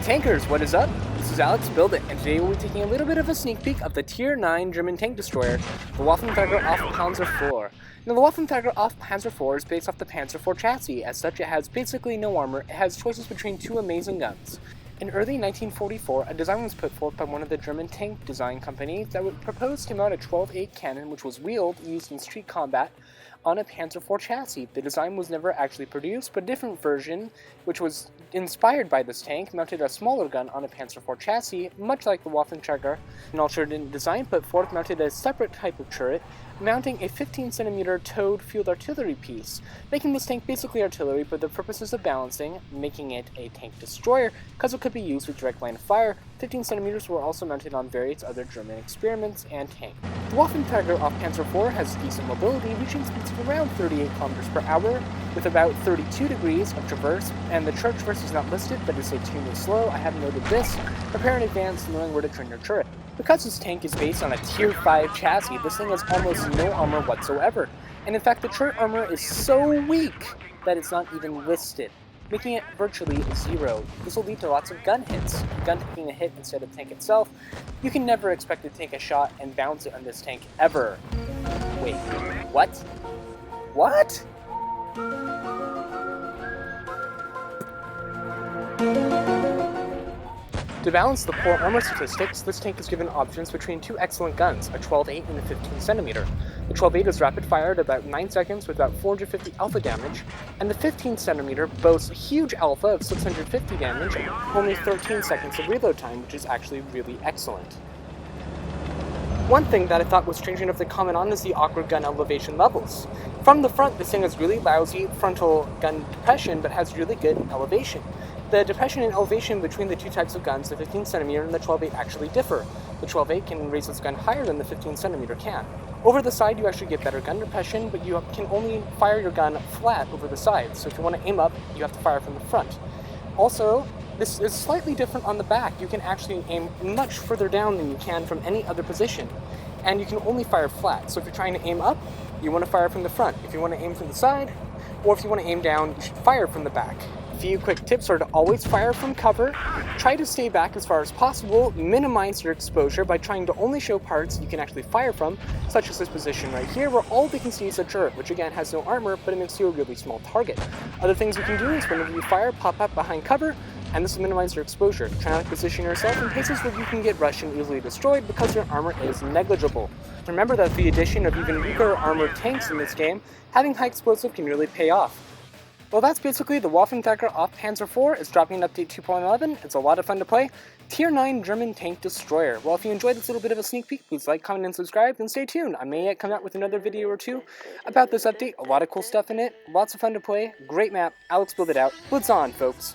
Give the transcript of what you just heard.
tankers, what is up? This is Alexbuildit, and today we'll be taking a little bit of a sneak peek of the Tier 9 German tank destroyer, the Waffentrager IV Panzer IV. Now, the Waffentrager IV Panzer IV is based off the Panzer IV chassis. As such, it has basically no armor. It has choices between two amazing guns. In early 1944, a design was put forth by one of the German tank design companies that would propose to mount a 12-8 cannon, which was wheeled, used in street combat, on a Panzer IV chassis. The design was never actually produced, but a different version, which was inspired by this tank, mounted a smaller gun on a Panzer IV chassis, much like the Waffentrager. An alternate design put forth mounted a separate type of turret, mounting a 15cm towed field artillery piece, making this tank basically artillery for the purposes of balancing, making it a tank destroyer, because it could be used with direct line of fire. 15cm were also mounted on various other German experiments and tanks. The Waffentrager IV Panzer IV has decent mobility, reaching speeds of around 38 km per hour, with about 32 degrees of traverse, and the turret traverse is not listed, but is extremely slow. I have noted this. Prepare in advance, knowing where to turn your turret. Because this tank is based on a Tier 5 chassis, this thing has almost no armor whatsoever, and in fact the turret armor is so weak that it's not even listed, making it virtually zero. This will lead to lots of gun hits, the gun taking a hit instead of the tank itself. You can never expect to take a shot and bounce it on this tank ever. Wait, what? What? To balance the poor armor statistics, this tank is given options between two excellent guns, a 12-8 and a 15cm. The 12-8 is rapid fire at about 9 seconds with about 450 alpha damage, and the 15cm boasts a huge alpha of 650 damage and only 13 seconds of reload time, which is actually really excellent. One thing that I thought was strange enough to comment on is the awkward gun elevation levels. From the front, this thing has really lousy frontal gun depression, but has really good elevation. The depression and elevation between the two types of guns, the 15cm and the 12-8, actually differ. The 12-8 can raise its gun higher than the 15cm can. Over the side, you actually get better gun depression, but you can only fire your gun flat over the side. So if you want to aim up, you have to fire from the front. Also, this is slightly different on the back. You can actually aim much further down than you can from any other position. And you can only fire flat. So if you're trying to aim up, you want to fire from the front. If you want to aim from the side, or if you want to aim down, you should fire from the back. A few quick tips are to always fire from cover, try to stay back as far as possible, minimize your exposure by trying to only show parts you can actually fire from, such as this position right here where all they can see is a turret, which again has no armor, but it makes you a really small target. Other things you can do is whenever you fire, pop up behind cover, and this will minimize your exposure. Try not to position yourself in places where you can get rushed and easily destroyed because your armor is negligible. Remember that with the addition of even weaker armored tanks in this game, having high explosive can really pay off. Well, that's basically the Waffentrager IV Panzer IV. It's dropping an update 2.11. It's a lot of fun to play. Tier 9 German tank destroyer. Well, if you enjoyed this little bit of a sneak peek, please like, comment, and subscribe, and stay tuned. I may yet come out with another video or two about this update. A lot of cool stuff in it. Lots of fun to play. Great map. Alexbuildit out. Blitz on, folks.